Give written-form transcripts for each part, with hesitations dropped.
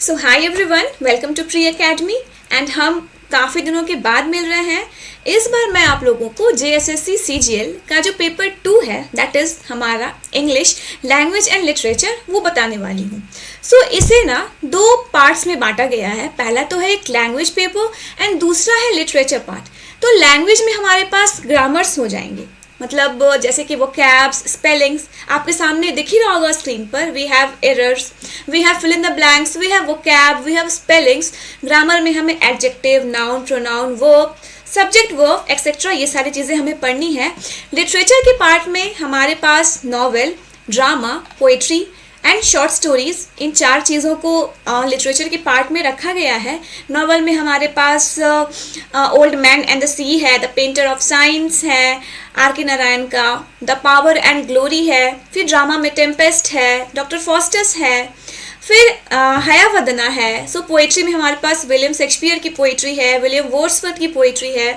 So hi everyone, welcome to pre academy. And हम काफ़ी दिनों के बाद मिल रहे हैं। इस बार मैं आप लोगों को JSSC CGL का जो पेपर 2 है, दैट इज़ हमारा इंग्लिश लैंग्वेज एंड लिटरेचर, वो बताने वाली हूँ। सो इसे ना दो पार्ट्स में बांटा गया है। पहला तो है एक लैंग्वेज पेपर एंड दूसरा है लिटरेचर पार्ट। तो लैंग्वेज में हमारे पास ग्रामर्स हो जाएंगे, मतलब जैसे कि वो कैब्स, स्पेलिंग्स आपके सामने दिख ही रहा होगा स्क्रीन पर। We have errors, we have fill in the blanks, we have vocab, we have spellings. Grammar में हमें adjective, noun, pronoun, verb, subject, verb etcetera, ये सारी चीज़ें हमें पढ़नी है। लिटरेचर के पार्ट में हमारे पास novel, drama, poetry and short stories, इन चार चीज़ों को लिटरेचर के पार्ट में रखा गया है। नॉवल में हमारे पास ओल्ड मैन एंड द सी है, द पेंटर ऑफ साइंस है, R.K. नारायण का द पावर एंड ग्लोरी है। फिर ड्रामा में टेम्पेस्ट है, डॉक्टर फॉस्टस है, फिर हयावदना है। सो पोइट्री में हमारे पास विलियम शेक्सपियर की पोइट्री है, विलियम वर्ड्सवर्थ की पोइट्री है,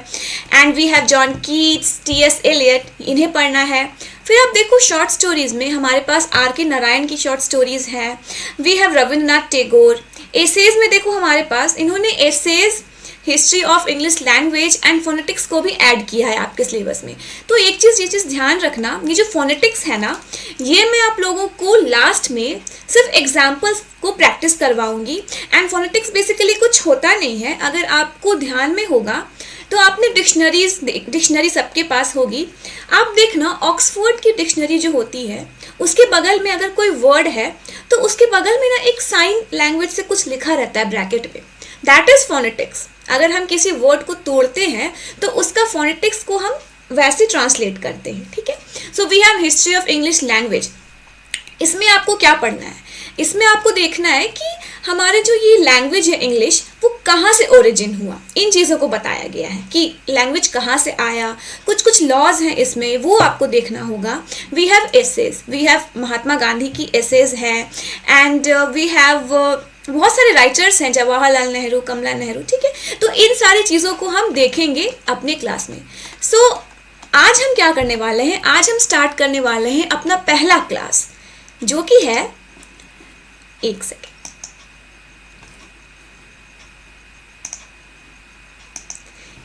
and we have John Keats, T.S. Eliot, इन्हें पढ़ना है। फिर आप देखो शॉर्ट स्टोरीज में हमारे पास R.K. नारायण की शॉर्ट स्टोरीज हैं, we have Rabindranath Tagore. Essays में देखो हमारे पास इन्होंने essays history of English language and phonetics को भी ऐड किया है आपके सिलेबस में। तो एक चीज़ ये चीज़ ध्यान रखना, ये जो फोनेटिक्स है ना, ये मैं आप लोगों को लास्ट में सिर्फ एग्जाम्पल्स को प्रैक्टिस करवाऊंगी। एंड फोनेटिक्स बेसिकली कुछ होता नहीं है, अगर आपको ध्यान में होगा तो आपने डिक्शनरी सबके पास होगी। आप देखना ऑक्सफोर्ड की डिक्शनरी जो होती है उसके बगल में अगर कोई वर्ड है तो उसके बगल में ना एक साइन लैंग्वेज से कुछ लिखा रहता है ब्रैकेट में, दैट इज फोनेटिक्स। अगर हम किसी वर्ड को तोड़ते हैं तो उसका फोनेटिक्स को हम वैसे ट्रांसलेट करते हैं, ठीक है। So we have history of English language. इसमें आपको क्या पढ़ना है? इसमें आपको देखना है कि हमारे जो ये लैंग्वेज है इंग्लिश, वो कहाँ से ओरिजिन हुआ, इन चीज़ों को बताया गया है कि लैंग्वेज कहाँ से आया। कुछ लॉज हैं इसमें, वो आपको देखना होगा। We have essays, we have Mahatma Gandhi की एसेज है, एंड वी हैव बहुत सारे राइटर्स हैं, जवाहरलाल नेहरू, कमला नेहरू, ठीक है। तो इन सारी चीज़ों को हम देखेंगे अपने क्लास में। सो आज हम क्या करने वाले हैं? आज हम स्टार्ट करने वाले हैं अपना पहला क्लास, जो कि है, एक सेकेंड,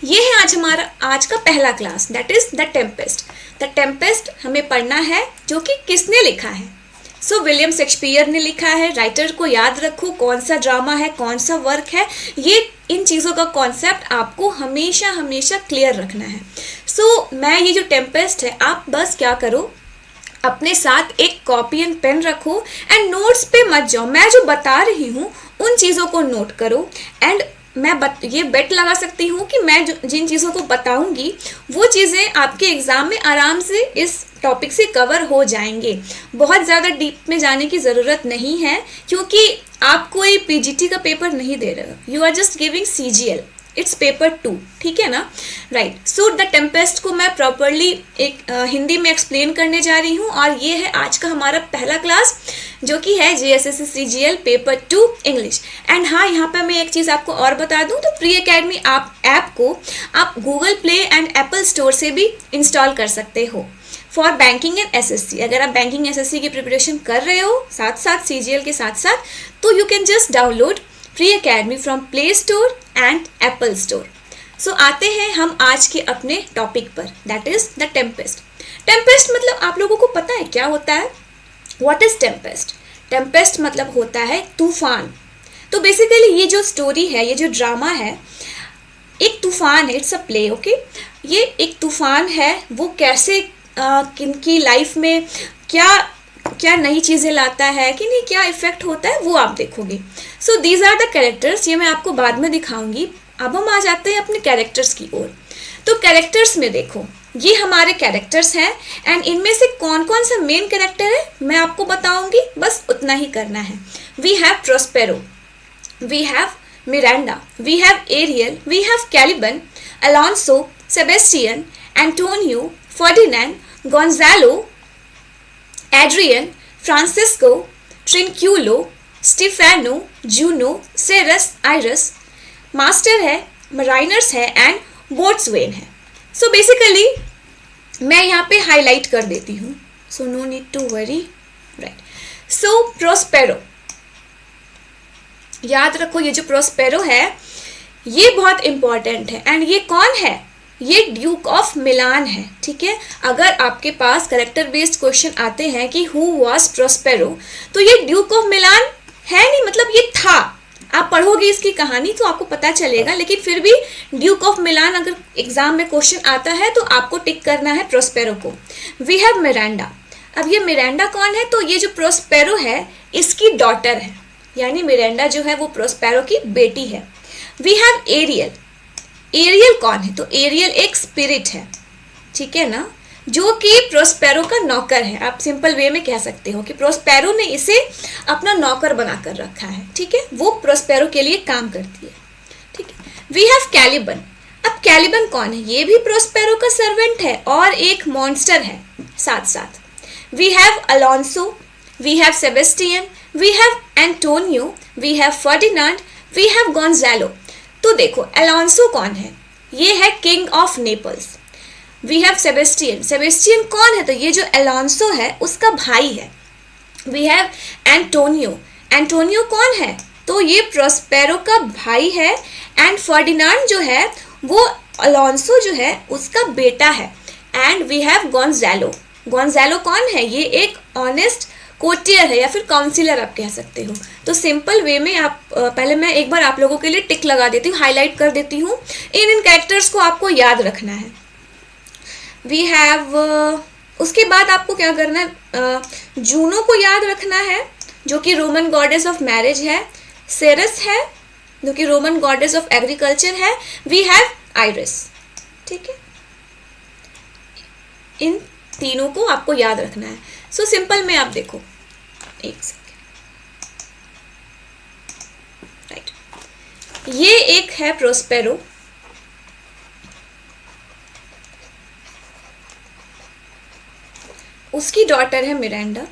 ये है आज हमारा आज का पहला class, that is the Tempest. The Tempest हमें पढ़ना है, जो कि किसने लिखा है? सो विलियम शेक्सपियर ने लिखा है। राइटर को याद रखो, कौन सा ड्रामा है, कौन सा वर्क है, ये इन चीज़ों का कॉन्सेप्ट आपको हमेशा हमेशा क्लियर रखना है। सो मैं ये जो टेम्पेस्ट है, आप बस क्या करो, अपने साथ एक कॉपी एंड पेन रखो एंड नोट्स पे मत जाओ। मैं जो बता रही हूँ उन चीज़ों को नोट करो। एंड मैं ये बेट लगा सकती हूँ कि मैं जिन चीज़ों को बताऊँगी वो चीज़ें आपके एग्ज़ाम में आराम से इस टॉपिक से कवर हो जाएंगे। बहुत ज़्यादा डीप में जाने की ज़रूरत नहीं है, क्योंकि आप कोई PGT का पेपर नहीं दे रहे हो, you are just giving CGL, it's paper 2, ठीक है ना, राइट। सो द टेम्पेस्ट को मैं प्रॉपरली एक हिंदी में एक्सप्लेन करने जा रही हूँ, और ये है आज का हमारा पहला क्लास, जो कि है JSSC CGL paper 2 English. And हाँ, यहाँ पे मैं एक चीज़ आपको और बता दूँ, तो प्री एकेडमी ऐप को आप Google play and Apple store से भी इंस्टॉल कर सकते हो फॉर बैंकिंग एंड SSC। अगर आप बैंकिंग SSC की प्रिपरेशन कर रहे हो साथ साथ CGL के साथ साथ, तो you can just download pre academy from Play Store and Apple Store. So आते हैं हम आज के अपने टॉपिक पर, that is the Tempest. Tempest मतलब आप लोगों को पता है क्या होता है? What is Tempest? टेम्पेस्ट मतलब होता है तूफान। तो बेसिकली ये जो स्टोरी है, ये जो ड्रामा है, एक तूफान है, इट्स अ प्ले, ओके। ये एक तूफान है, वो कैसे किनकी लाइफ में क्या नई चीज़ें लाता है, कि नहीं क्या इफेक्ट होता है, वो आप देखोगे। So these are the characters, ये मैं आपको बाद में दिखाऊंगी। अब हम आ जाते हैं अपने कैरेक्टर्स की ओर। तो कैरेक्टर्स में देखो, ये हमारे कैरेक्टर्स हैं, एंड इनमें से कौन कौन सा मेन कैरेक्टर है मैं आपको बताऊंगी, बस उतना ही करना है। We have Prospero, we have Miranda, we have Ariel, we have Caliban, Alonso, Sebastian, Antonio, Ferdinand, Gonzalo, Adrian, Francisco, Trinculo, Stephano, Juno, Ceres, Iris, master है, मराइनर्स है, एंड बोट्सवेन है। सो बेसिकली मैं यहाँ पे हाईलाइट कर देती हूँ, so no need to worry, right. So Prospero, याद रखो ये जो प्रोस्पेरो है ये बहुत इंपॉर्टेंट है। एंड ये कौन है? ये ड्यूक ऑफ मिलान है, ठीक है। अगर आपके पास करेक्टर बेस्ड क्वेश्चन आते हैं कि हु वाज प्रोस्पेरो, तो ये ड्यूक ऑफ मिलान है नहीं, मतलब ये था। आप पढ़ोगे इसकी कहानी तो आपको पता चलेगा, लेकिन फिर भी ड्यूक ऑफ मिलान अगर एग्जाम में क्वेश्चन आता है तो आपको टिक करना है प्रोस्पेरो को। We have Miranda. अब ये मिरांडा कौन है? तो ये जो प्रोस्पेरो है इसकी डॉटर है, यानी मिरांडा जो है वो प्रोस्पेरो की बेटी है। We have aerial. एरियल कौन है? तो एरियल एक स्पिरिट है, ठीक है ना, जो कि प्रोस्पेरो का नौकर है। आप सिंपल वे में कह सकते हो कि प्रोस्पेरो ने इसे अपना नौकर बनाकर रखा है, ठीक है, वो प्रोस्पेरो के लिए काम करती है, ठीक है। We have Caliban. अब कैलिबन कौन है? ये भी प्रोस्पेरो का सर्वेंट है और एक मॉन्स्टर है साथ साथ। We have Alonso, we have Sebastian, we have Antonio, we have Ferdinand, we have Gonzalo. तो देखो अलोंसो कौन है? ये है king of Naples. We have Sebastian. Sebastian कौन है? तो ये जो अलोंसो है उसका भाई है। We have Antonio. एंटोनियो कौन है? तो ये प्रोस्पेरो का भाई है। एंड फर्डिनांड जो है वो अलोंसो जो है उसका बेटा है। And we have Gonzalo. Gonzalo कौन है? ये एक ऑनेस्ट कोटियर है या फिर काउंसिलर आप कह सकते हो। तो सिंपल वे में आप पहले मैं एक बार आप लोगों के लिए टिक लगा देती हूँ, हाईलाइट कर देती हूँ। इन कैरेक्टर्स को आपको याद रखना है। वी हैव उसके बाद आपको क्या करना है? जूनो को याद रखना है जो कि रोमन गॉडेस ऑफ मैरिज है। सेरस है जो कि रोमन गॉडेस ऑफ एग्रीकल्चर है। वी हैव आइरिस, ठीक है। इन तीनों को आपको याद रखना है। सो सिंपल में आप देखो, एक सेकेंड, राइट, ये एक है प्रोस्पेरो, उसकी डॉटर है मिरांडा।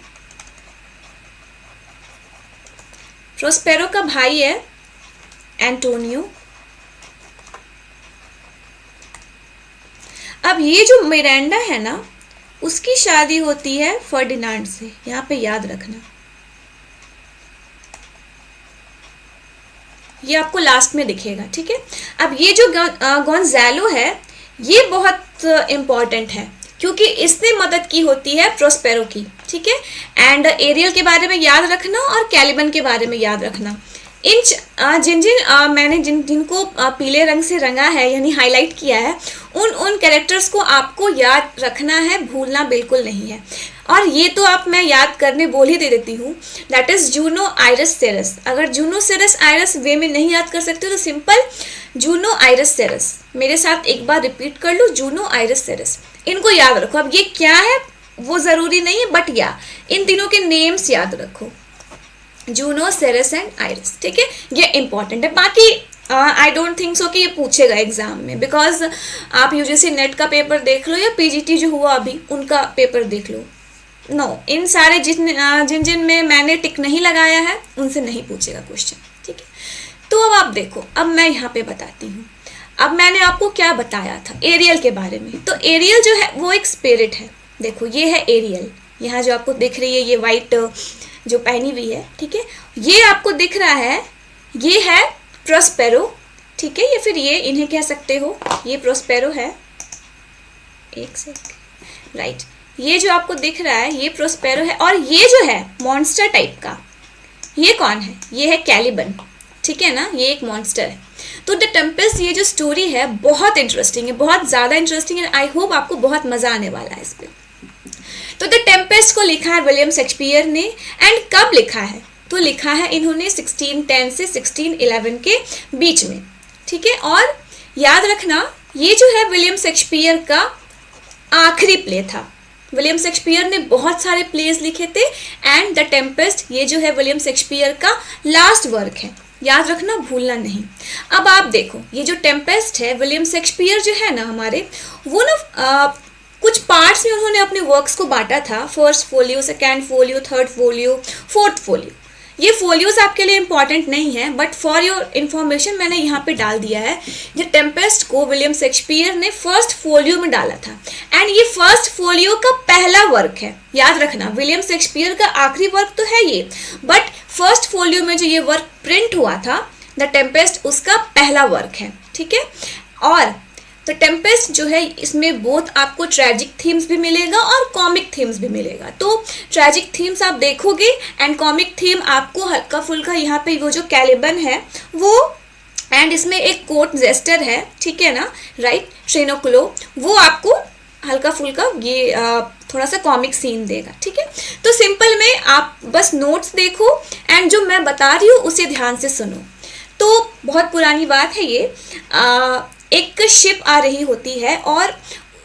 प्रोस्पेरो का भाई है एंटोनियो। अब ये जो मिरांडा है ना उसकी शादी होती है फर्डिनांड से, यहाँ पे याद रखना। ये आपको लास्ट में दिखेगा, ठीक है। अब ये जो गोंजालो है ये बहुत इंपॉर्टेंट है क्योंकि इसने मदद की होती है प्रोस्पेरो की, ठीक है। एंड एरियल के बारे में याद रखना और कैलिबन के बारे में याद रखना। इन मैंने जिनको पीले रंग से रंगा है यानी हाईलाइट किया है, उन कैरेक्टर्स को आपको याद रखना है, भूलना बिल्कुल नहीं है। और ये तो आप मैं याद करने बोल ही दे देती हूँ, दैट इज जूनो, आइरस, सेरस। अगर जूनो, सेरस, आइरस वे में नहीं याद कर सकते तो सिंपल जूनो, आइरस, सेरस मेरे साथ एक बार रिपीट कर लो, जूनो, आइरस, सेरस, इनको याद रखो। अब ये क्या है वो ज़रूरी नहीं है, बट या इन तीनों के नेम्स याद रखो, जूनो, सेरस एंड आइरिस, ठीक है। ये इंपॉर्टेंट है। बाकी आई डोंट थिंक सो कि ये पूछेगा एग्जाम में, बिकॉज आप यूजीसी नेट का पेपर देख लो या पीजीटी जो हुआ अभी उनका पेपर देख लो, नो इन सारे जिन में मैंने टिक नहीं लगाया है उनसे नहीं पूछेगा क्वेश्चन, ठीक है। तो अब आप देखो, अब मैं यहाँ पे बताती हूँ। अब मैंने आपको क्या बताया था एरियल के बारे में। तो एरियल जो है वो एक स्पिरिट है। देखो ये है एरियल, यहाँ जो आपको दिख रही है ये वाइट जो पहनी हुई है, ठीक है, ये आपको दिख रहा है, ये है प्रोस्पेरो, ठीक है, या फिर ये इन्हें कह सकते हो, ये प्रोस्पेरो है, एक सेकंड, राइट, ये जो आपको दिख रहा है ये प्रोस्पेरो है। और ये जो है मॉन्स्टर टाइप का, ये कौन है? ये है कैलिबन, ठीक है ना, ये एक मॉन्स्टर है। तो द टेम्पेस्ट ये जो स्टोरी है बहुत इंटरेस्टिंग है, बहुत ज़्यादा इंटरेस्टिंग है। आई होप आपको बहुत मज़ा आने वाला है इस पर। तो द टेम्पेस्ट को लिखा है विलियम शेक्सपियर ने। एंड कब लिखा है? तो लिखा है इन्होंने 1610 से 1611 के बीच में, ठीक है। और याद रखना ये जो है विलियम शेक्सपियर का आखिरी प्ले था। विलियम शेक्सपियर ने बहुत सारे प्लेस लिखे थे एंड द टेम्पेस्ट ये जो है विलियम शेक्सपियर का लास्ट वर्क है, याद रखना, भूलना नहीं। अब आप देखो ये जो टेम्पेस्ट है विलियम शेक्सपियर जो है ना हमारे, वो ना कुछ पार्ट्स में उन्होंने अपने वर्क्स को बांटा था, first folio, second folio, third folio, fourth folio, ये फोलियोज आपके लिए इंपॉर्टेंट नहीं है, बट फॉर योर इन्फॉर्मेशन मैंने यहाँ पे डाल दिया है। ये टेम्पेस्ट को विलियम शेक्सपियर ने फर्स्ट फोलियो में डाला था, एंड ये फर्स्ट फोलियो का पहला वर्क है। याद रखना, विलियम शेक्सपियर का आखिरी वर्क तो है ये, बट फर्स्ट फोलियो में जो ये वर्क प्रिंट हुआ था द टेम्पेस्ट, उसका पहला वर्क है, ठीक है। और तो टेम्पेस्ट जो है इसमें बोथ आपको ट्रेजिक थीम्स भी मिलेगा और कॉमिक थीम्स भी मिलेगा। तो ट्रेजिक थीम्स आप देखोगे एंड कॉमिक थीम आपको हल्का फुल्का, यहाँ पे वो जो कैलिबन है वो, एंड इसमें एक कोर्ट जेस्टर है, ठीक है ना, राइट, ट्रेनोक्लो, वो आपको हल्का फुल्का ये थोड़ा सा कॉमिक सीन देगा, ठीक है। तो सिंपल में आप बस नोट्स देखो एंड जो मैं बता रही हूँ उसे ध्यान से सुनो। तो बहुत पुरानी बात है ये, एक शिप आ रही होती है और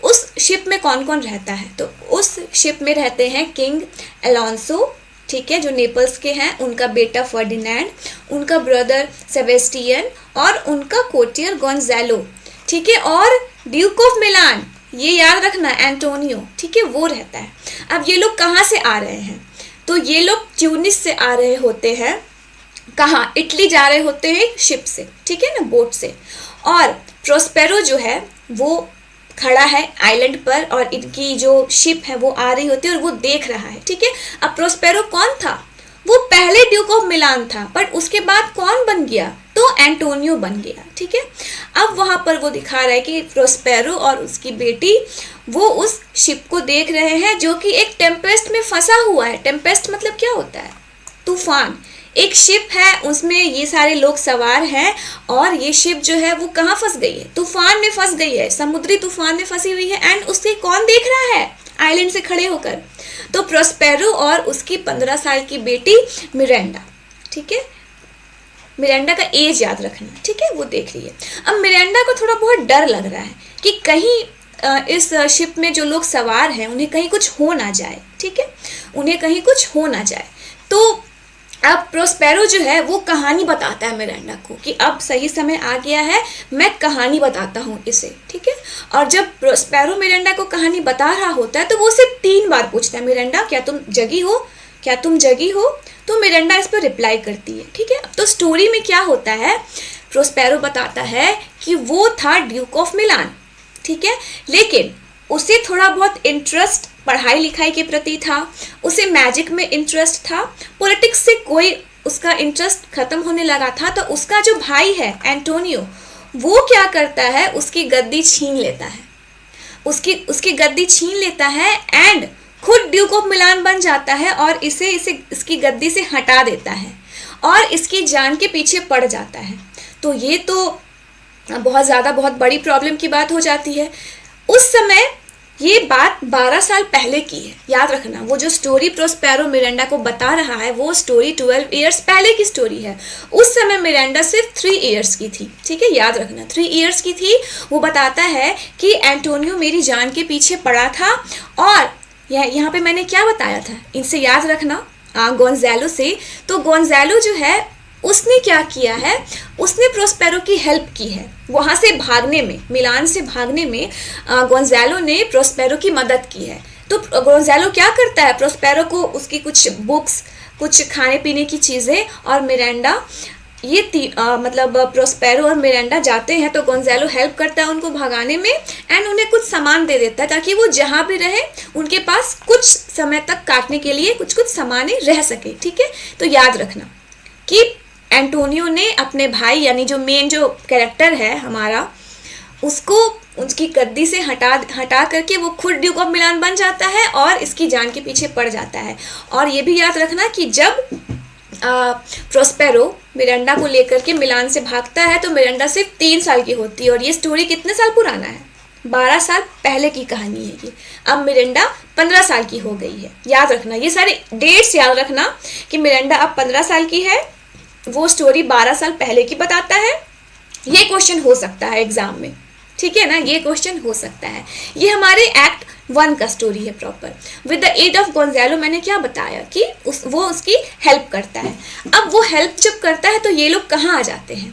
उस शिप में कौन कौन रहता है, तो उस शिप में रहते हैं किंग एलोंसो, ठीक है, जो नेपल्स के हैं, उनका बेटा फर्डिनेंड, उनका ब्रदर सेबेस्टियन और उनका कोटियर गोंजालो, ठीक है, और ड्यूक ऑफ मिलान, ये याद रखना, एंटोनियो, ठीक है, वो रहता है। अब ये लोग कहाँ से आ रहे हैं, तो ये लोग ट्यूनिस से आ रहे होते हैं, कहाँ, इटली जा रहे होते हैं शिप से, ठीक है ना, बोट से। और प्रोस्पेरो जो है वो खड़ा है आइलैंड पर और इनकी जो शिप है वो आ रही होती है और वो देख रहा है, ठीक है। अब प्रोस्पेरो कौन था, वो पहले ड्यूक ऑफ मिलान था, बट उसके बाद कौन बन गया, तो एंटोनियो बन गया, ठीक है। अब वहाँ पर वो दिखा रहा है कि प्रोस्पेरो और उसकी बेटी वो उस शिप को देख रहे हैं जो कि एक टेम्पेस्ट में फंसा हुआ है। टेम्पेस्ट मतलब क्या होता है, तूफान। एक शिप है, उसमें ये सारे लोग सवार हैं और ये शिप जो है वो कहाँ फंस गई है, तूफान में फंस गई है, समुद्री तूफान में फंसी हुई है, एंड उसके कौन देख रहा है, आइलैंड से खड़े होकर, तो प्रोस्पेरो और उसकी 15 साल की बेटी मिरांडा, ठीक है। मिरांडा का एज याद रखना, ठीक है, वो देख रही है। अब मिरांडा को थोड़ा बहुत डर लग रहा है कि कहीं इस शिप में जो लोग सवार हैं उन्हें कहीं कुछ हो ना जाए, ठीक है, उन्हें कहीं कुछ हो ना जाए। तो अब प्रोस्पेरो जो है वो कहानी बताता है मिरांडा को कि अब सही समय आ गया है, मैं कहानी बताता हूँ इसे, ठीक है। और जब प्रोस्पेरो मिरांडा को कहानी बता रहा होता है तो वो सिर्फ 3 बार पूछता है, मिरांडा क्या तुम जगी हो, क्या तुम जगी हो, तो मिरांडा इस पर रिप्लाई करती है, ठीक है। अब तो स्टोरी में क्या होता है, प्रोस्पेरो बताता है कि वो था ड्यूक ऑफ मिलान, ठीक है, लेकिन उसे थोड़ा बहुत इंटरेस्ट पढ़ाई लिखाई के प्रति था, उसे मैजिक में इंटरेस्ट था, पॉलिटिक्स से कोई उसका इंटरेस्ट खत्म होने लगा था। तो उसका जो भाई है एंटोनियो, वो क्या करता है, उसकी गद्दी छीन लेता है, उसकी गद्दी छीन लेता है एंड खुद ड्यूक ऑफ मिलान बन जाता है और इसे इसकी गद्दी से हटा देता है और इसकी जान के पीछे पड़ जाता है। तो ये तो बहुत बड़ी प्रॉब्लम की बात हो जाती है। उस समय ये बात 12 साल पहले की है, याद रखना। वो जो स्टोरी प्रोस्पेरो मिरांडा को बता रहा है वो स्टोरी 12 इयर्स पहले की स्टोरी है। उस समय मिरांडा सिर्फ 3 इयर्स की थी, ठीक है, याद रखना 3 इयर्स की थी। वो बताता है कि एंटोनियो मेरी जान के पीछे पड़ा था और यहाँ पे मैंने क्या बताया था, इनसे याद रखना, गोंजालो से। तो गोंजालो जो है उसने क्या किया है, उसने प्रोस्पेरो की हेल्प की है वहाँ से भागने में, मिलान से भागने में गोंजालो ने प्रोस्पेरो की मदद की है। तो गोंजालो क्या करता है, प्रोस्पेरो को उसकी कुछ बुक्स, कुछ खाने पीने की चीज़ें और मिरांडा, ये मतलब प्रोस्पेरो और मिरांडा जाते हैं तो गोंजालो हेल्प करता है उनको भगाने में एंड उन्हें कुछ सामान दे देता है ताकि वो जहाँ भी रहे उनके पास कुछ समय तक काटने के लिए कुछ सामान रह सके, ठीक है। तो याद रखना कि एंटोनियो ने अपने भाई यानी जो मेन जो कैरेक्टर है हमारा, उसको उसकी गद्दी से हटा करके वो खुद ड्यूक ऑफ मिलान बन जाता है और इसकी जान के पीछे पड़ जाता है। और ये भी याद रखना कि जब प्रोस्पेरो मिरांडा को लेकर के मिलान से भागता है तो मिरांडा सिर्फ 3 साल की होती है और ये स्टोरी कितने साल पुराना है, 12 साल पहले की कहानी है ये। अब मिरांडा 15 साल की हो गई है, याद रखना ये सारे डेट्स याद रखना कि मिरांडा अब 15 साल की है, वो स्टोरी 12 साल पहले की बताता है। ये क्वेश्चन हो सकता है एग्जाम में, ठीक है ना, ये क्वेश्चन हो सकता है। ये हमारे एक्ट 1 का स्टोरी है proper. With the aid of Gonzalo मैंने क्या बताया कि वो उसकी हेल्प करता है। अब वो हेल्प जब करता है तो ये लोग कहाँ आ जाते हैं,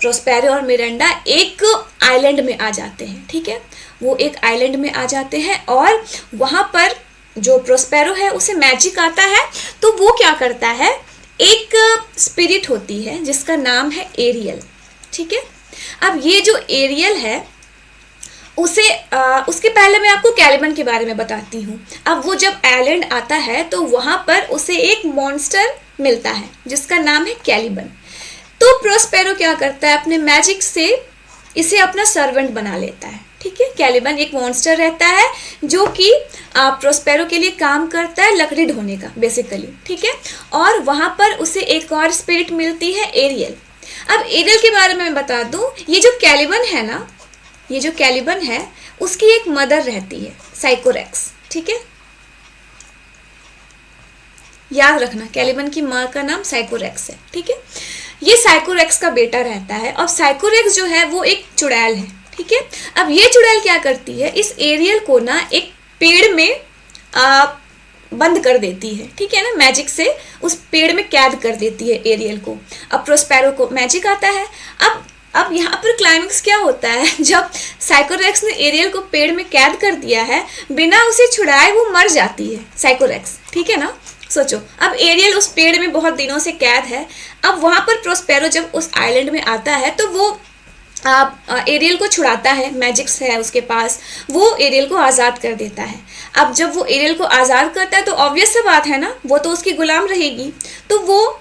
प्रोस्पेरो और मिरांडा एक आइलैंड में आ जाते हैं, ठीक है, वो एक आइलैंड में आ जाते हैं और वहाँ पर जो प्रोस्पेरो है उसे मैजिक आता है। तो वो क्या करता है, एक स्पिरिट होती है जिसका नाम है एरियल, ठीक है। अब ये जो एरियल है उसके पहले मैं आपको कैलिबन के बारे में बताती हूँ। अब वो जब आइलैंड आता है तो वहाँ पर उसे एक मॉन्स्टर मिलता है जिसका नाम है कैलिबन। तो प्रोस्पेरो क्या करता है, अपने मैजिक से इसे अपना सर्वेंट बना लेता है, ठीक है। कैलिबन एक मॉन्स्टर रहता है जो कि प्रोस्पेरो के लिए काम करता है लकड़ी ढोने का बेसिकली, ठीक है। और वहाँ पर उसे एक और स्पिरिट मिलती है एरियल। अब एरियल के बारे में मैं बता दूं, ये जो कैलिबन है ना, ये जो कैलिबन है उसकी एक मदर रहती है साइकोरेक्स, ठीक है। याद रखना कैलिबन की माँ का नाम साइकोरेक्स है, ठीक है। ये साइकोरेक्स का बेटा रहता है और साइकोरेक्स जो है वो एक चुड़ैल है, ठीक है। अब ये चुड़ैल क्या करती है, इस एरियल को ना एक पेड़ में बंद कर देती है, ठीक है ना, मैजिक से उस पेड़ में कैद कर देती है एरियल को। अब प्रोस्पेरो को मैजिक आता है। अब यहाँ पर क्लाइमेक्स क्या होता है, जब साइकोरेक्स ने एरियल को पेड़ में कैद कर दिया है, बिना उसे छुड़ाए वो मर जाती है साइकोरेक्स, ठीक है ना। सोचो, अब एरियल उस पेड़ में बहुत दिनों से कैद है। अब वहाँ पर प्रोस्पेरो जब उस आइलैंड में आता है तो वो एरियल को छुड़ाता है, मैजिक है उसके पास, वो एरियल को आज़ाद कर देता है। अब जब वो एरियल को आज़ाद करता है तो ऑब्वियस सा बात है ना, वो तो उसकी गुलाम रहेगी। तो वो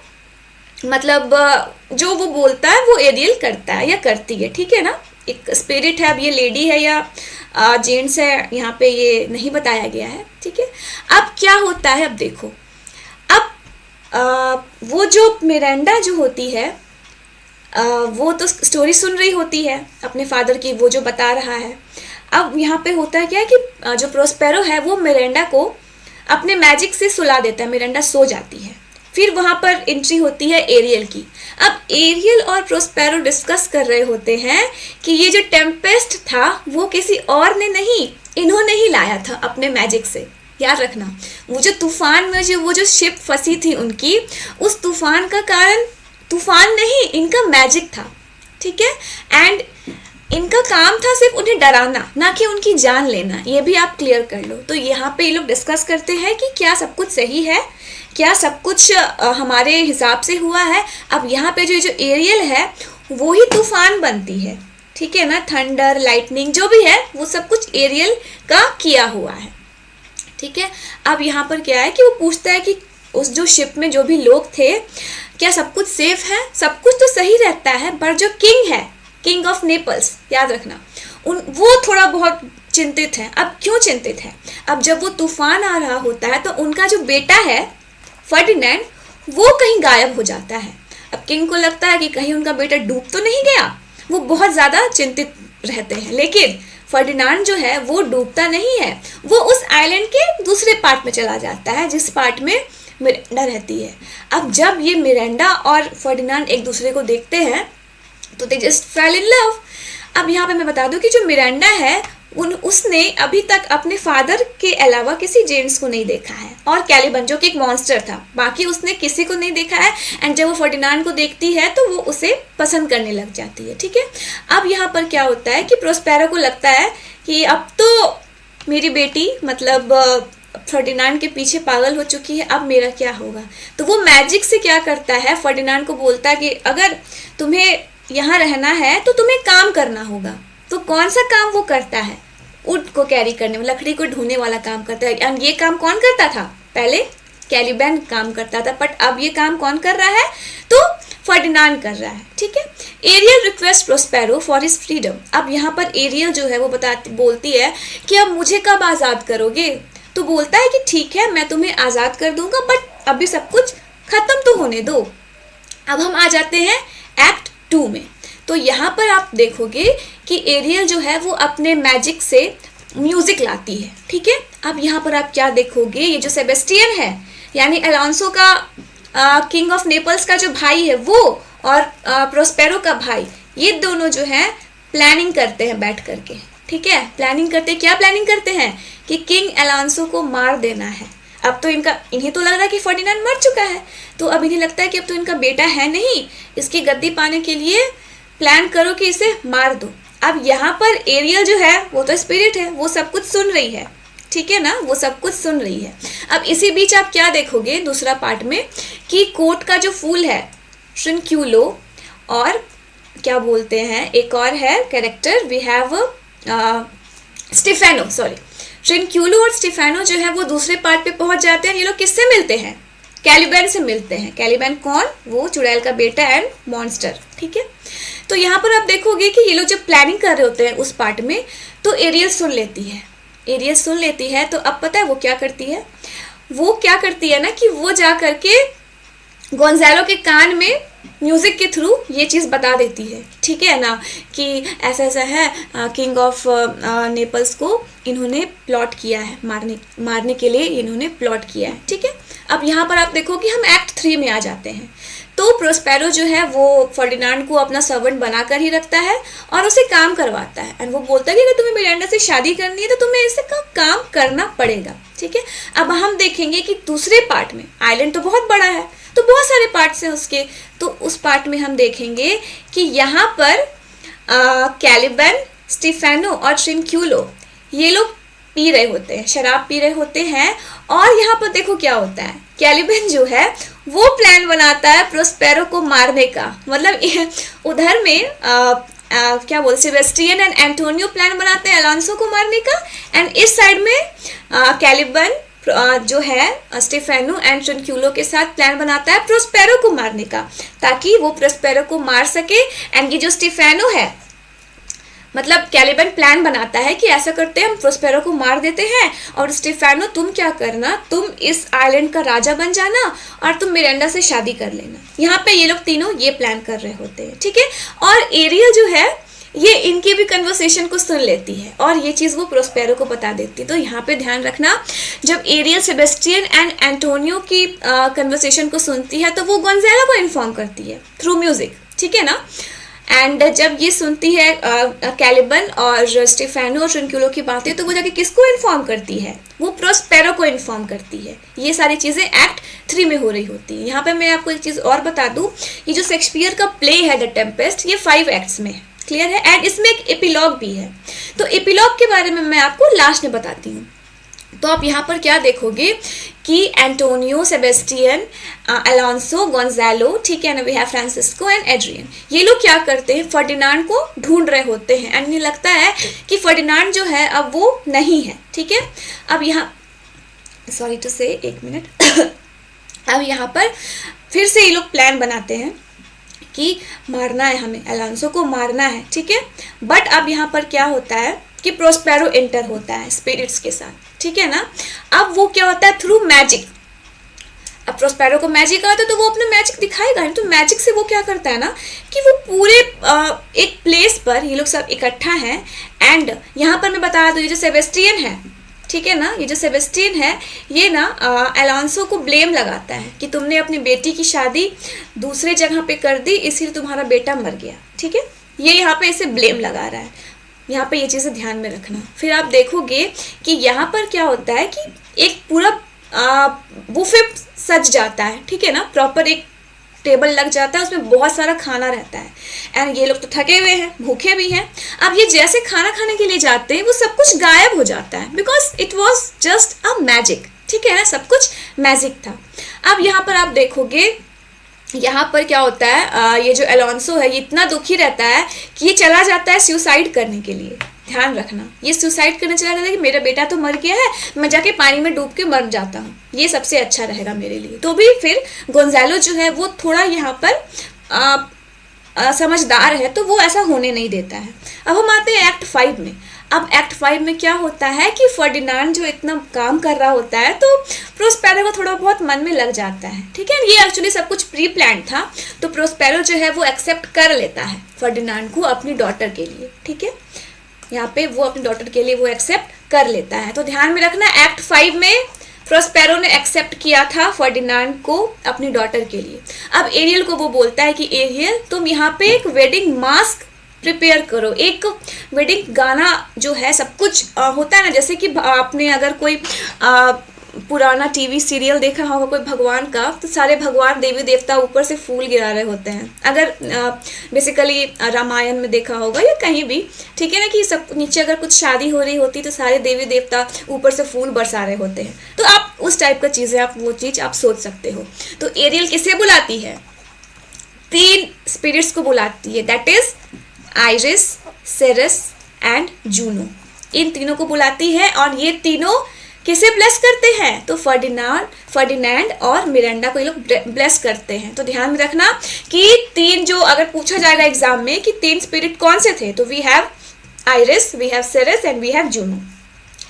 मतलब जो वो बोलता है वो एरियल करता है या करती है, ठीक है ना। एक स्पिरिट है, अब ये लेडी है या जेंट्स है यहाँ पे ये नहीं बताया गया है, ठीक है। अब क्या होता है, अब देखो, अब वो जो मिरांडा जो होती है वो तो स्टोरी सुन रही होती है अपने फादर की, वो जो बता रहा है। अब यहाँ पे होता है क्या है कि जो प्रोस्पेरो है वो मिरांडा को अपने मैजिक से सुला देता है, मिरांडा सो जाती है। फिर वहाँ पर एंट्री होती है एरियल की। अब एरियल और प्रोस्पेरो डिस्कस कर रहे होते हैं कि ये जो टेम्पेस्ट था वो किसी और ने नहीं, इन्होंने ही लाया था अपने मैजिक से। याद रखना, वो जो तूफान में वो जो शिप फंसी थी उनकी, उस तूफान का कारण तूफान नहीं, इनका मैजिक था, ठीक है। एंड इनका काम था सिर्फ उन्हें डराना, ना कि उनकी जान लेना। ये भी आप क्लियर कर लो। तो यहाँ पे ये लोग डिस्कस करते हैं कि क्या सब कुछ सही है, क्या सब कुछ हमारे हिसाब से हुआ है। अब यहाँ पे जो एरियल है वो ही तूफान बनती है, ठीक है ना। थंडर, लाइटनिंग जो भी है वो सब कुछ एरियल का किया हुआ है, ठीक है। अब यहाँ पर क्या है कि वो पूछता है कि उस जो शिप में जो भी लोग थे क्या सब कुछ सेफ है। सब कुछ तो सही रहता है, पर जो किंग है, किंग ऑफ नेपल्स, याद रखना, वो थोड़ा बहुत चिंतित है। अब क्यों चिंतित है, अब जब वो तूफान आ रहा होता है तो उनका जो बेटा है फर्डिनेंड वो कहीं गायब हो जाता है। अब किंग को लगता है कि कहीं उनका बेटा डूब तो नहीं गया, वो बहुत ज़्यादा चिंतित रहते हैं। लेकिन फर्डिनांड जो है वो डूबता नहीं है, वो उस आइलैंड के दूसरे पार्ट में चला जाता है जिस पार्ट में मिरांडा रहती है। अब जब ये मिरांडा और फर्डिनांड एक दूसरे को देखते हैं तो they just fail in love. अब यहाँ पे मैं बता दूं कि जो मिरांडा है उसने अभी तक अपने फादर के अलावा किसी जेंट्स को नहीं देखा है, और कैलिबन जो कि एक मॉन्स्टर था, बाकी उसने किसी को नहीं देखा है। एंड जब वो फर्डिनांड को देखती है तो वो उसे पसंद करने लग जाती है, ठीक है। अब यहाँ पर क्या होता है कि प्रोस्पेरो को लगता है कि अब तो मेरी बेटी मतलब फर्डिनांड के पीछे पागल हो चुकी है, अब मेरा क्या होगा। तो वो मैजिक से क्या करता है, फर्डिनांड को बोलता है कि अगर तुम्हें यहाँ रहना है तो तुम्हें काम करना होगा। तो कौन सा काम वो करता है, वुड को कैरी करने, लकड़ी को ढूंढने वाला काम करता है। और ये काम कौन करता था, पहले कैलिबन काम करता था, बट अब ये काम कौन कर रहा है, तो फर्डिनांड कर रहा है, ठीक है। Ariel request Prospero for his freedom. अब यहाँ पर एरियल जो है वो बोलती है कि अब मुझे कब आज़ाद करोगे। तो बोलता है कि ठीक है मैं तुम्हें आज़ाद कर दूंगा, बट अभी सब कुछ ख़त्म तो होने दो। अब हम आ जाते हैं एक्ट 2 में। तो यहाँ पर आप देखोगे कि एरियल जो है वो अपने मैजिक से म्यूजिक लाती है, ठीक है। अब यहाँ पर आप क्या देखोगे, ये जो सेबेस्टियन है यानी अलोंसो का किंग ऑफ नेपल्स का जो भाई है वो, और प्रोस्पेरो का भाई, ये दोनों जो है प्लानिंग करते हैं बैठ करके, ठीक है। प्लानिंग करते, क्या प्लानिंग करते हैं कि किंग अलोंसो को मार देना है। अब तो इन्हें तो लग रहा है कि फर्डिनांड मर चुका है, तो अब इन्हें लगता है कि अब तो इनका बेटा है नहीं, इसकी गद्दी पाने के लिए प्लान करो कि इसे मार दो। अब यहाँ पर एरियल जो है वो तो स्पिरिट है, वो सब कुछ सुन रही है, ठीक है ना, वो सब कुछ सुन रही है। अब इसी बीच आप क्या देखोगे दूसरा पार्ट में कि कोट का जो फूल है ट्रिनक्यूलो, और क्या बोलते हैं एक और है character, we have Stephano, sorry, ट्रिनक्यूलो और स्टेफेनो जो है वो दूसरे पार्ट पे पहुंच जाते हैं। ये लोग किससे मिलते हैं? कैलिबन से मिलते हैं। कैलिबन कौन? वो चुड़ैल का बेटा एंड मॉन्स्टर, ठीक है। तो यहाँ पर आप देखोगे कि ये लोग जब प्लानिंग कर रहे होते हैं उस पार्ट में, तो एरियल सुन लेती है। एरियल सुन लेती है तो अब पता है वो क्या करती है? वो क्या करती है ना कि वो जा करके गोंजालो के कान में म्यूजिक के थ्रू ये चीज़ बता देती है, ठीक है ना, कि ऐसा ऐसा है, किंग ऑफ नेपल्स को इन्होंने प्लॉट किया है, मारने के लिए इन्होंने प्लॉट किया है, ठीक है। अब यहाँ पर आप देखो कि हम एक्ट 3 में आ जाते हैं। तो प्रोस्पेरो जो है वो फर्डिनांड को अपना सर्वेंट बनाकर ही रखता है और उसे काम करवाता है, एंड वो बोलता है कि अगर तुम्हें मिरांडा से शादी करनी है तो तुम्हें इससे काम करना पड़ेगा, ठीक है। अब हम देखेंगे कि दूसरे पार्ट में, आइलैंड तो बहुत बड़ा है तो बहुत सारे पार्ट्स हैं उसके, तो उस पार्ट में हम देखेंगे कि यहाँ पर कैलिबन, स्टीफेनो और ट्रिनक्यूलो ये लोग पी रहे होते हैं, शराब पी रहे होते हैं। और यहाँ पर देखो क्या होता है, कैलिबन जो है वो प्लान बनाता है प्रोस्पेरो को मारने का, मतलब उधर में क्या बोलते, सेबेस्टियन एंड एंटोनियो प्लान बनाते हैं अलोंसो को मारने का, एंड इस साइड में कैलिबन जो है स्टेफेनो एंड ट्रिनक्यूलो के साथ प्लान बनाता है प्रोस्पेरो को मारने का, ताकि वो प्रोस्पेरो को मार सके। एंड ये जो स्टेफेनो है, मतलब कैलिबन प्लान बनाता है कि ऐसा करते हैं हम प्रोस्पेरो को मार देते हैं, और स्टेफेनो तुम क्या करना, तुम इस आइलैंड का राजा बन जाना और तुम मिरांडा से शादी कर लेना। यहाँ पे ये लोग तीनों ये प्लान कर रहे होते हैं, ठीक है। और एरियल जो है ये इनके भी कन्वर्सेशन को सुन लेती है और ये चीज़ वो प्रोस्पेरो को बता देती है। तो यहाँ पे ध्यान रखना, जब एरियल सेबेस्टियन एंड एंटोनियो की कन्वर्सेशन को सुनती है तो वो गोंजालो को इन्फॉर्म करती है थ्रू म्यूजिक, ठीक है ना। एंड जब ये सुनती है कैलिबन और स्टेफेनो और ट्रिनक्यूलो की बातें, तो वो जाके किसको इन्फॉर्म करती है? वो प्रोस्पेरो को इन्फॉर्म करती है। ये सारी चीज़ें एक्ट 3 में हो रही होती है। यहाँ पे मैं आपको एक चीज़ और बता दूँ, ये जो शेक्सपियर का प्ले है द टेम्पेस्ट, ये 5 एक्ट्स में है, क्लियर है। एंड इसमें एक एपिलॉग भी है, तो एपिलॉग के बारे में मैं आपको लास्ट में बताती हूँ। तो आप यहाँ पर क्या देखोगे कि एंटोनियो, सेबेस्टियन, अलोंसो, गोंजालो, ठीक है ना, we have Francisco and Adrian, ये लोग क्या करते हैं, फर्डिनांड को ढूंढ रहे होते हैं। एंड इन्हें लगता है कि फर्डिनांड जो है अब वो नहीं है, ठीक है। अब यहाँ सॉरी टू से, एक मिनट अब यहाँ पर फिर से ये लोग प्लान बनाते हैं कि मारना है हमें, अलोंसो को मारना है, ठीक है। बट अब यहाँ पर क्या होता है कि प्रोस्पेरो एंटर होता है स्पिरिट्स के साथ, ठीक है ना। अब वो क्या होता है, थ्रू मैजिक, अब प्रोस्पेरो को मैजिक आता है तो वो अपना मैजिक दिखाएगा। तो मैजिक से वो क्या करता है ना कि वो पूरे एक प्लेस पर ये लोग सब इकट्ठा हैं। एंड यहाँ पर मैं बता दूँ, ये जो सेबेस्टियन है, ठीक है ना, ये जो सेबेस्टियन है ये ना अलोंसो को ब्लेम लगाता है कि तुमने अपनी बेटी की शादी दूसरे जगह पे कर दी, इसीलिए तुम्हारा बेटा मर गया, ठीक है। ये यहाँ पे इसे ब्लेम लगा रहा है, यहाँ पे ये चीज़ें ध्यान में रखना। फिर आप देखोगे कि यहाँ पर क्या होता है कि एक पूरा बुफे सज जाता है, ठीक है ना, प्रॉपर एक टेबल लग जाता है, उसमें बहुत सारा खाना रहता है। एंड ये लोग तो थके हुए हैं, भूखे भी हैं। अब ये जैसे खाना खाने के लिए जाते हैं वो सब कुछ गायब हो जाता है, because it was just a magic, ठीक है ना, सब कुछ मैजिक था। अब यहाँ पर आप देखोगे यहाँ पर क्या होता है, ये जो अलोंसो है ये इतना दुखी रहता है कि ये चला जाता है सुसाइड करने के लिए। ध्यान रखना, ये सुसाइड करने चला जाता है कि मेरा बेटा तो मर गया है, मैं जाके पानी में डूब के मर जाता हूँ, ये सबसे अच्छा रहेगा मेरे लिए। तो भी फिर गोंजालो जो है वो थोड़ा यहाँ पर समझदार है, तो वो ऐसा होने नहीं देता है। अब हम आते हैं एक्ट 5 में। अब एक्ट 5 में क्या होता है कि फर्डिनांड जो इतना काम कर रहा होता है तो प्रोस्पेरो को थोड़ा बहुत मन में लग जाता है, ठीक है। ये एक्चुअली सब कुछ प्री प्लान था, तो प्रोस्पेरो जो है वो एक्सेप्ट कर लेता है फर्डिनांड को अपनी डॉटर के लिए, ठीक है। यहाँ पे वो अपनी डॉटर के लिए वो एक्सेप्ट कर लेता है। तो ध्यान में रखना, एक्ट 5 में प्रोस्पेरो ने एक्सेप्ट किया था फर्डिनांड को अपनी डॉटर के लिए। अब एरियल को वो बोलता है कि एरियल तुम यहाँ पे एक वेडिंग मास्क प्रिपेयर करो, एक वेडिंग गाना जो है, सब कुछ होता है ना, जैसे कि आपने अगर कोई पुराना टीवी सीरियल देखा होगा कोई भगवान का, तो सारे भगवान देवी देवता ऊपर से फूल गिरा रहे होते हैं। अगर बेसिकली रामायण में देखा होगा या कहीं भी, ठीक है ना, कि सब नीचे अगर कुछ शादी हो रही होती तो सारे देवी देवता ऊपर से फूल बरसा रहे होते हैं। तो आप उस टाइप का चीज़ है, आप वो चीज़ आप सोच सकते हो। तो एरियल किसे बुलाती है? 3 स्पिरिट्स को बुलाती है, that is Iris, Ceres and Juno. इन तीनों को बुलाती है और ये तीनों किसे ब्लेस करते हैं? तो फर्डिनेंड और मिरांडा को ये लोग ब्लेस करते हैं। तो ध्यान में रखना कि 3 जो अगर पूछा जाएगा एग्जाम में कि 3 स्पिरिट कौन से थे, तो we have Iris, we have Ceres and we have Juno,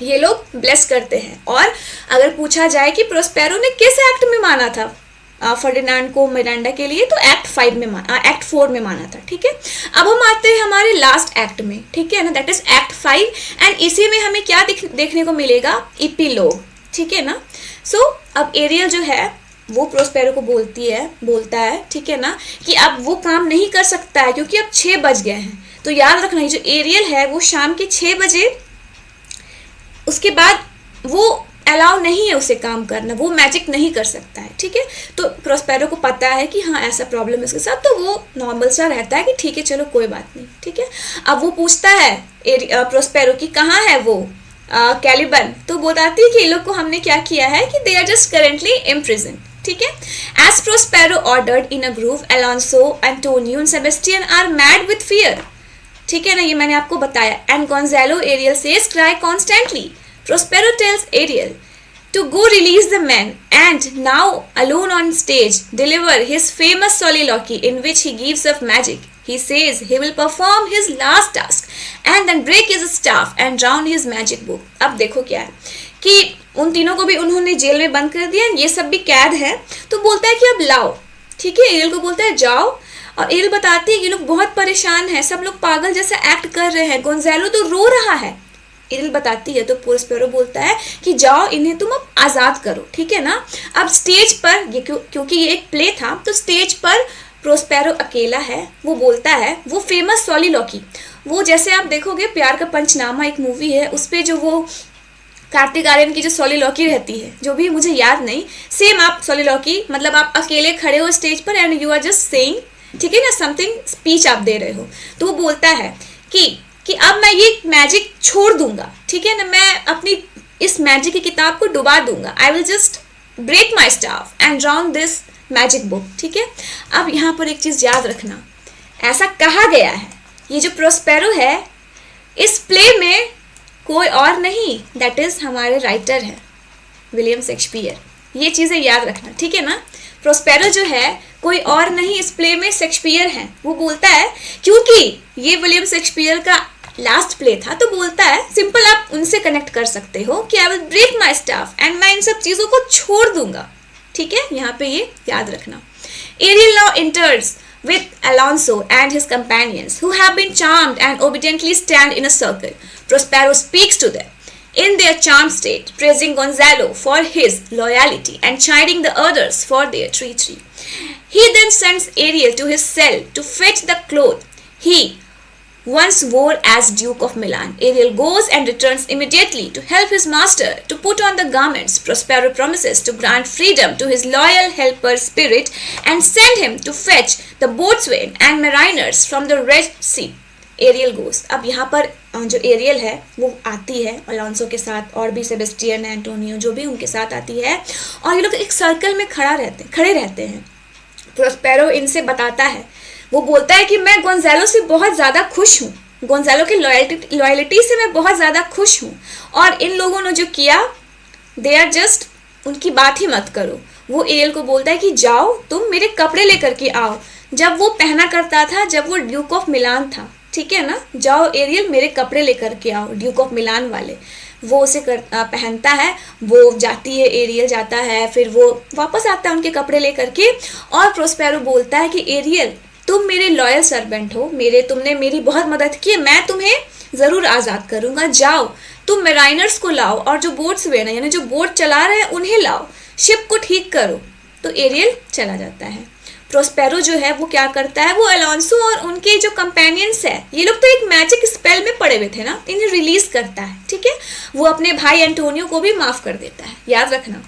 ये लोग ब्लेस करते हैं। और अगर पूछा जाए कि प्रोस्पेरो ने किस एक्ट में माना था फर्डिनांड को मिरांडा के लिए, तो एक्ट 4 में माना था। ठीक है, अब हम आते हैं हमारे लास्ट एक्ट में, ठीक है ना, दैट इज एक्ट 5 एंड इसी में हमें क्या देखने को मिलेगा? इपीलोग, ठीक है ना। सो अब एरियल जो है वो प्रोस्पेरो को बोलता है, ठीक है ना, कि अब वो काम नहीं कर सकता है क्योंकि अब 6 बज गए हैं। तो याद रखना, जो एरियल है वो शाम के 6 बजे उसके बाद वो अलाउ नहीं है उसे काम करना, वो मैजिक नहीं कर सकता है। ठीक है, तो प्रोस्पेरो को पता है कि हाँ ऐसा प्रॉब्लम है उसके साथ, तो वो नॉर्मल सा रहता है कि ठीक है चलो कोई बात नहीं। ठीक है, अब वो पूछता है प्रोस्पेरो कि कहाँ है वो कैलिबन, तो बताती है कि ये लोग को हमने क्या किया है कि they are just currently imprison. ठीक है, as Prospero ordered in a grove, Alonso, Antonio and Sebastian are mad with fear. ठीक है ना, ये मैंने आपको बताया। And Gonzalo, Ariel says, cry constantly. Prospero tells Ariel to go release the men and now alone on stage deliver his famous soliloquy in which he gives up magic. He says he will perform his last task and then break his staff and drown his magic book. अब देखो क्या है कि उन तीनों को भी उन्होंने जेल में बंद कर दिया, ये सब भी कैद है। तो बोलता है कि अब लाओ, ठीक है, एरियल को बोलता है जाओ, और एरियल बताती है कि लोग बहुत परेशान हैं, सब लोग पागल जैसा एक्ट कर रहे हैं, गोंजालो तो रो रहा है। एरियल बताती है तो प्रोस्पेरो बोलता है कि जाओ इन्हें तुम अब आज़ाद करो। ठीक है ना, अब स्टेज पर ये क्योंकि ये एक प्ले था, तो स्टेज पर प्रोस्पेरो अकेला है। वो बोलता है वो फेमस सॉलिलॉकी, वो जैसे आप देखोगे प्यार का पंचनामा एक मूवी है, उस पर जो वो कार्तिक आर्यन की जो सॉलिलॉकी रहती है, जो भी मुझे याद नहीं, सेम आप सॉलिलॉकी, मतलब आप अकेले खड़े हो स्टेज पर and you are just saying, ठीक है ना, समथिंग स्पीच आप दे रहे हो। तो वो बोलता है कि अब मैं ये मैजिक छोड़ दूंगा, ठीक है ना, मैं अपनी इस मैजिक की किताब को डुबा दूंगा। I will just break my staff and drown this magic book. ठीक है, अब यहाँ पर एक चीज़ याद रखना, ऐसा कहा गया है, ये जो प्रोस्पेरो है इस प्ले में कोई और नहीं, दैट इज हमारे राइटर है विलियम शेक्सपियर। ये चीज़ें याद रखना, ठीक है ना। प्रोस्पेरो जो है कोई और नहीं, इस प्ले में शेक्सपियर है। वो बोलता है क्योंकि ये विलियम शेक्सपियर का लास्ट प्ले था, तो बोलता है सिंपल, आप उनसे कनेक्ट कर सकते हो कि I will break my staff and मैं इन सब चीज़ों को छोड़ दूंगा। ठीक है, यहाँ पे ये याद रखना। Ariel now enters with Alonso and his companions, who have been charmed and obediently stand in a circle. Prospero speaks to them in their charmed state, praising Gonzalo for his loyalty and chiding the others for their treachery. He then sends Ariel to his cell to fetch the cloth he once wore as Duke of Milan. Ariel goes and returns immediately to help his master to put on the garments. Prospero promises to grant freedom to his loyal helper spirit and send him to fetch the boatswain and mariners from the Red Sea. Ariel goes. अब यहाँ पर जो aerial है वो आती है Alonso के साथ, और भी सेबेस्टियन, एंटोनियो, जो भी उनके साथ आती है, और ये लोग एक सर्कल में खड़े रहते हैं। प्रोस्पेरो इनसे बताता है, वो बोलता है कि मैं गोंजालो से बहुत ज़्यादा खुश हूँ, गोंजालो की लॉयल्टी से मैं बहुत ज़्यादा खुश हूँ, और इन लोगों ने जो किया दे आर जस्ट, उनकी बात ही मत करो। वो एरियल को बोलता है कि जाओ तुम मेरे कपड़े लेकर के आओ, जब वो पहना करता था जब वो ड्यूक ऑफ मिलान था, ठीक है ना, जाओ एरियल मेरे कपड़े लेकर के आओ, ड्यूक ऑफ मिलान वाले। वो उसे पहनता है, वो जाती है, एरियल जाता है, फिर वो वापस आता है उनके कपड़े लेकर के, और प्रोस्पेरो बोलता है कि एरियल तुम मेरे लॉयल सर्वेंट हो, तुमने मेरी बहुत मदद की, मैं तुम्हें ज़रूर आज़ाद करूँगा, जाओ तुम मेराइनर्स को लाओ, और जो बोट्समैन है यानी जो बोट चला रहे हैं उन्हें लाओ, शिप को ठीक करो। तो एरियल चला जाता है। प्रोस्पेरो जो है वो क्या करता है, वो अलोंसो और उनके जो कंपेनियंस है, ये लोग तो एक मैजिक स्पेल में पड़े हुए थे ना, इन्हें रिलीज करता है। ठीक है, वो अपने भाई एंटोनियो को भी माफ़ कर देता है। याद रखना,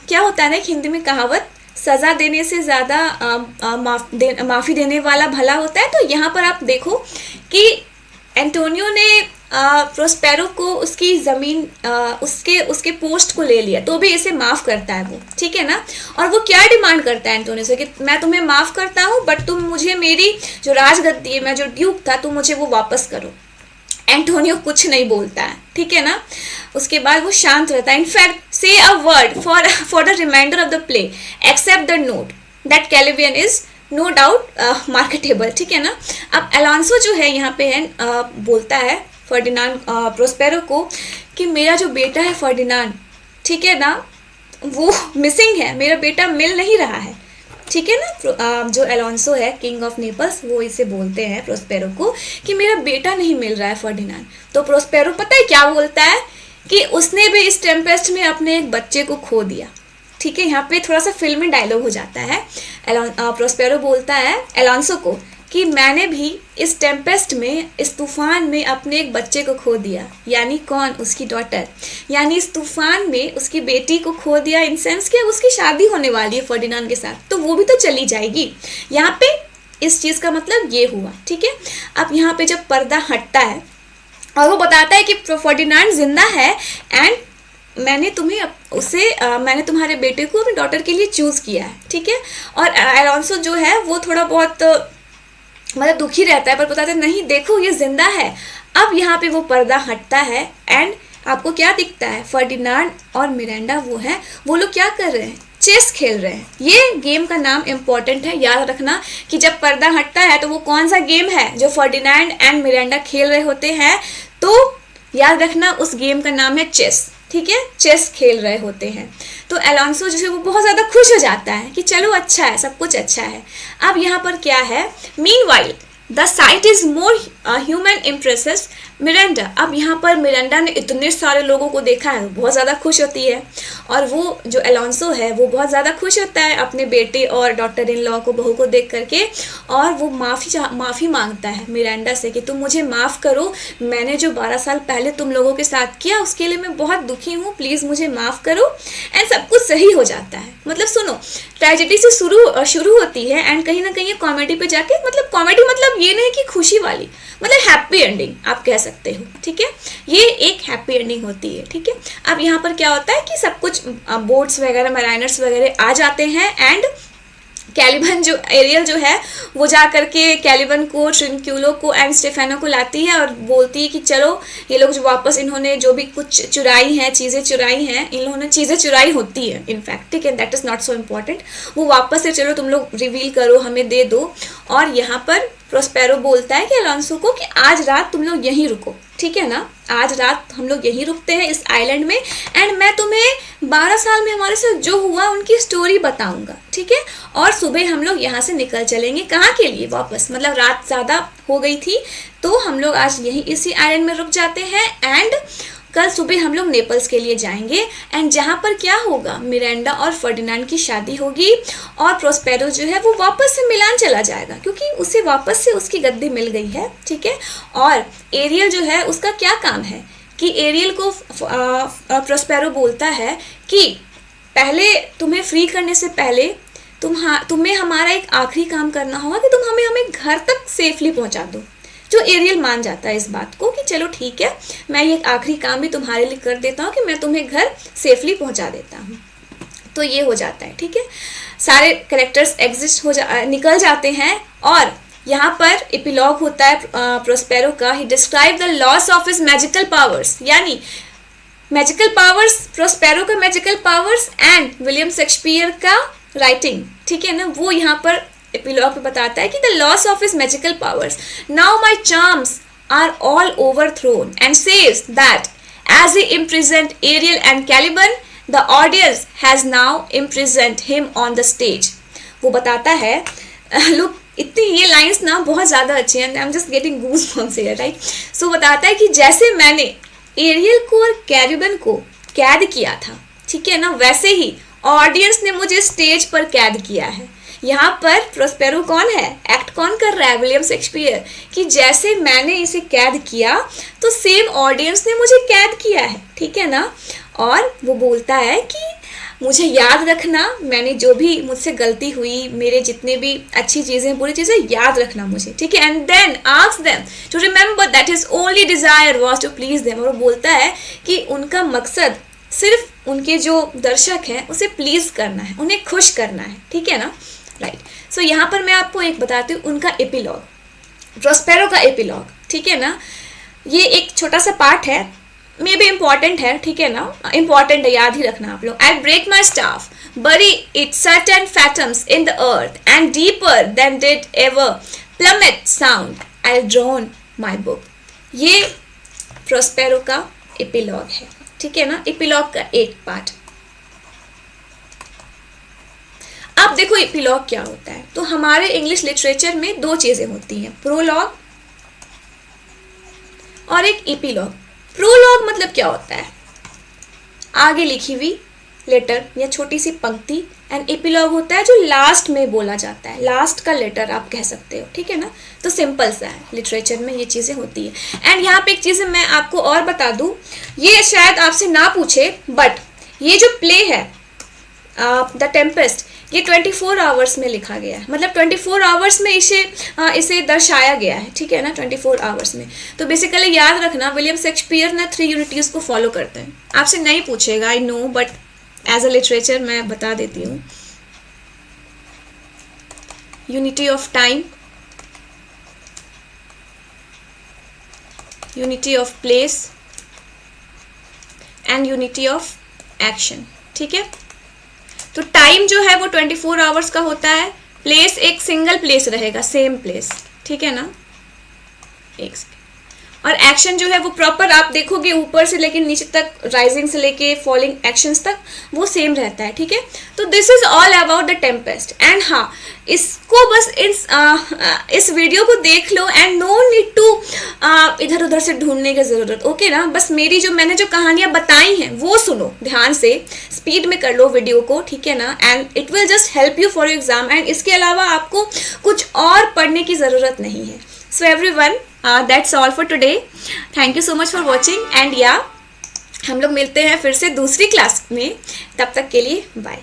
क्या होता है ना हिंदी में कहावत, सज़ा देने से ज़्यादा माफ़ी देने वाला भला होता है। तो यहाँ पर आप देखो कि एंटोनियो ने प्रोस्पेरो को उसकी ज़मीन उसके पोस्ट को ले लिया, तो भी इसे माफ़ करता है वो, ठीक है ना। और वो क्या डिमांड करता है एंटोनियो से कि मैं तुम्हें माफ़ करता हूँ बट तुम मुझे मेरी जो राजगद्दी है, मैं जो ड्यूक था, तुम मुझे वो वापस करो। एंटोनियो कुछ नहीं बोलता है, ठीक है ना। उसके बाद वो शांत रहता है। In fact say a word for the reminder of the play except the note that Caliban is no doubt marketable, ठीक है ना। अब अलोंसो जो है यहाँ पे है बोलता है फर्डिनांड प्रोस्पेरो को कि मेरा जो बेटा है फर्डिनांड, ठीक है ना, वो मिसिंग है, मेरा बेटा मिल नहीं रहा है, ठीक है ना। जो अलोंसो है किंग ऑफ नेपल्स, वो इसे बोलते हैं प्रोस्पेरो को कि मेरा बेटा नहीं मिल रहा है फर्डिनांड। तो प्रोस्पेरो पता है क्या बोलता है कि उसने भी इस टेम्पेस्ट में अपने एक बच्चे को खो दिया, ठीक है। यहाँ पे थोड़ा सा फिल्मी डायलॉग हो जाता है। प्रोस्पेरो बोलता है अलोंसो को कि मैंने भी इस टेम्पेस्ट में, इस तूफान में अपने एक बच्चे को खो दिया। यानी कौन? उसकी डॉटर। यानी इस तूफान में उसकी बेटी को खो दिया, इन सेंस कि उसकी शादी होने वाली है फर्डिनांड के साथ, तो वो भी तो चली जाएगी। यहाँ पे इस चीज़ का मतलब ये हुआ, ठीक है। अब यहाँ पे जब पर्दा हटता है और वो बताता है कि फर्डिनांड जिंदा है एंड मैंने तुम्हारे बेटे को अपनी डॉटर के लिए चूज़ किया है, ठीक है। और अलोंसो जो है वो थोड़ा बहुत मतलब दुखी रहता है, पर बताते नहीं देखो ये जिंदा है। अब यहाँ पे वो पर्दा हटता है एंड आपको क्या दिखता है? फर्डिनांड और मिरांडा वो लोग क्या कर रहे हैं? चेस खेल रहे हैं। ये गेम का नाम इम्पॉर्टेंट है, याद रखना कि जब पर्दा हटता है तो वो कौन सा गेम है जो फर्डिनांड एंड मिरांडा खेल रहे होते हैं, तो याद रखना उस गेम का नाम है चेस, ठीक है। चेस खेल रहे होते हैं। तो अलोंसो जो है वो बहुत ज़्यादा खुश हो जाता है कि चलो अच्छा है, सब कुछ अच्छा है। अब यहाँ पर क्या है? Meanwhile the site is more human impresses Miranda. अब यहाँ पर मिरांडा ने इतने सारे लोगों को देखा है, बहुत ज़्यादा खुश होती है। और वो जो अलोंसो है वो बहुत ज़्यादा खुश होता है अपने बेटे और डॉटर इन लॉ को, बहू को देख करके। और वो माफ़ी मांगता है मिरांडा से कि तुम मुझे माफ़ करो, मैंने जो 12 साल पहले तुम लोगों के साथ किया उसके लिए मैं बहुत दुखी हूँ, प्लीज़ मुझे माफ़ करो। एंड सब कुछ सही हो जाता है। मतलब सुनो, ट्रेजेडी से शुरू होती है एंड कहीं ना कहीं कॉमेडी पे जाके, मतलब कॉमेडी मतलब ये नहीं कि खुशी वाली, मतलब हैप्पी एंडिंग आप कह सकते हो, ठीक है। ये एक हैप्पी एंडिंग होती है, ठीक है। अब यहाँ पर क्या होता है कि सब कुछ बोट्स वगैरह, मैराइनर्स वगैरह आ जाते हैं एंड कैलिबन जो एरियल जो है वो जा करके कैलिबन को, ट्रिंक्यूलो को एंड स्टेफेनो को लाती है और बोलती है कि चलो ये लोग जो वापस इन्होंने जो भी कुछ चुराई हैं, चीज़ें चुराई हैं, इन लोगों ने चीज़ें चुराई होती है इनफैक्ट, ठीक है, that is not so important. वो वापस से चलो तुम लोग रिवील करो, हमें दे दो। और यहाँ पर प्रोस्पेरो बोलता है कि अलोंसो को कि आज रात तुम लोग यहीं रुको, ठीक है ना, आज रात हम लोग यहीं रुकते हैं इस आइलैंड में एंड मैं तुम्हें 12 साल में हमारे साथ जो हुआ उनकी स्टोरी बताऊंगा, ठीक है। और सुबह हम लोग यहाँ से निकल चलेंगे, कहाँ के लिए? वापस, मतलब रात ज़्यादा हो गई थी तो हम लोग आज यहीं इसी आइलैंड में रुक जाते हैं एंड कल सुबह हम लोग नेपल्स के लिए जाएंगे एंड जहाँ पर क्या होगा, मिरांडा और फर्डिनांड की शादी होगी और प्रोस्पेरो जो है वो वापस से मिलान चला जाएगा क्योंकि उसे वापस से उसकी गद्दी मिल गई है, ठीक है। और एरियल जो है उसका क्या काम है कि एरियल को प्रोस्पेरो बोलता है कि पहले तुम्हें फ्री करने से पहले तुम्हें हमारा एक आखिरी काम करना होगा कि तुम हमें घर तक सेफली पहुंचा दो। जो एरियल मान जाता है इस बात को कि चलो ठीक है, मैं ये आखिरी काम भी तुम्हारे लिए कर देता हूँ कि मैं तुम्हें घर सेफली पहुँचा देता हूँ। तो ये हो जाता है, ठीक है। सारे कैरेक्टर्स निकल जाते हैं और यहाँ पर एपिलॉग होता है प्रोस्पेरो का। He describe the loss of his magical powers, यानी मैजिकल पावर्स, प्रोस्पेरो का magical powers and William Shakespeare का राइटिंग, ठीक है ना। वो यहाँ पर एपिलॉग पे बताता है कि the loss of his magical powers, now my charms are all overthrown and says that as he imprisoned Ariel and Caliban, the audience has now imprisoned him on the stage. वो बताता है, look इतनी ये lines ना बहुत ज़्यादा अच्छी हैं, I am just getting goosebumps here, right. So बताता है कि जैसे मैंने एरियल को और कैलिबन को कैद किया था, ठीक है ना, वैसे ही ऑडियंस ने मुझे स्टेज पर कैद किया है। यहाँ पर प्रोस्पेरो कौन है, एक्ट कौन कर रहा है? William Shakespeare. कि जैसे मैंने इसे कैद किया तो सेम ऑडियंस ने मुझे कैद किया है, ठीक है ना। और वो बोलता है कि मुझे याद रखना, मैंने जो भी मुझसे गलती हुई, मेरे जितने भी अच्छी चीज़ें बुरी चीज़ें याद रखना मुझे, ठीक है। And then ask them to remember that his only desire was to please them. और वो बोलता है कि उनका मकसद सिर्फ उनके जो दर्शक हैं उसे प्लीज़ करना है, उन्हें खुश करना है, ठीक है ना, राइट। सो यहाँ पर मैं आपको एक बताती हूँ उनका एपिलॉग, प्रोस्पेरो का एपिलॉग, ठीक है ना। ये एक छोटा सा पार्ट है, मे बी इम्पॉर्टेंट है, ठीक है ना, इम्पॉर्टेंट है, याद ही रखना आप लोग। I break my staff, bury it certain fathoms in the earth and deeper than did ever plummet sound, I'll drown my book। ये प्रोस्पेरो का एपिलॉग है, ठीक है ना, एपिलॉग का एक पार्ट। अब देखो एपिलॉग क्या होता है। तो हमारे इंग्लिश लिटरेचर में दो चीजें होती हैं, प्रोलॉग और एक एपिलॉग। प्रोलॉग मतलब क्या होता है, आगे लिखी हुई लेटर या छोटी सी पंक्ति, एंड एपिलॉग होता है जो लास्ट में बोला जाता है, लास्ट का लेटर आप कह सकते हो, ठीक है ना। तो सिंपल सा है, लिटरेचर में ये चीज़ें होती है। एंड यहाँ पे एक चीज़ मैं आपको और बता दूँ, ये शायद आपसे ना पूछे, बट ये जो प्ले है द टेम्पेस्ट, ये 24 आवर्स में लिखा गया है, मतलब 24 आवर्स में इसे दर्शाया गया है, ठीक है ना, 24 आवर्स में। तो बेसिकली याद रखना, विलियम शेक्सपियर ना 3 यूनिटीज़ को फॉलो करते हैं। आपसे नहीं पूछेगा, I know, but as a literature मैं बता देती हूँ। Unity of time, unity of place and unity of action, ठीक है। तो टाइम जो है वो 24 आवर्स का होता है, प्लेस एक सिंगल प्लेस रहेगा, सेम प्लेस, ठीक है ना, एक सेकेंड। और एक्शन जो है वो प्रॉपर आप देखोगे ऊपर से लेके नीचे तक, राइजिंग से लेके फॉलिंग एक्शंस तक वो सेम रहता है, ठीक है। तो this is all about the Tempest. And हाँ, इसको बस इस वीडियो को देख लो एंड नो नीड टू इधर उधर से ढूंढने की ज़रूरत, ओके ना। बस मैंने जो कहानियाँ बताई हैं वो सुनो ध्यान से, स्पीड में कर लो वीडियो को, ठीक है ना, and it will just help you for exam. And इसके अलावा आपको कुछ और पढ़ने की ज़रूरत नहीं है। So everyone, that's all for today. Thank you so much for watching and हम लोग मिलते हैं फिर से दूसरी क्लास में, तब तक के लिए बाय।